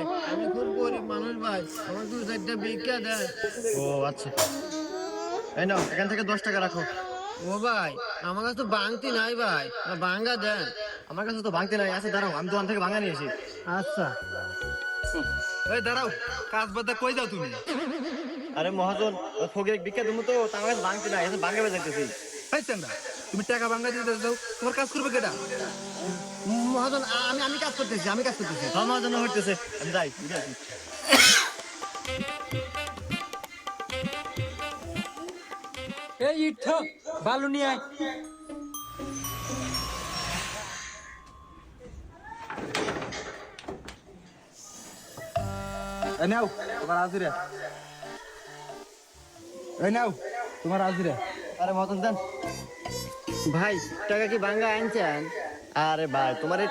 ভাই আমি খুব গরিব মানুষ ভাই, আমার 2-4টা ভিক্ষা দেন। ও আচ্ছা, এই নাও এখান থেকে 10 টাকা রাখো। ও ভাই আমার কাছে তো বাংতি নাই ভাই, বাঙ্গা দেন। আমার কাছে তো ভাঙতে নাই, আছে দাঁড়াও আমি দোকান থেকে ভাঙা নিয়ে আসি। আচ্ছা। এই দাঁড়াও, কাজ বাদে কই যাও তুমি? আরে মহাজন, ওই ফকির ভিক্ষা তুমি তো আমার কাছে ভাঙতে নাই, এখন ভাঙা যাইতেছি। এই চান্দা, তুমি টাকা ভাঙা দিতে যাও, তোমার কাজ করবে কেটা? মহাজন আমি কাজ করতেছি, আমি কাজ করতেছি। আমার জন্য হইতেছে, আমি যাই বুঝে আসি। এই ইট বালু নিয়ে আয়। এই নাও তোমার হাজিরা, এই নাও তোমার হাজিরা। আরে মহাজন দেন। ভাই টাকা কি বাঙ্গা আনছেন? আরে ভাই তোমার এই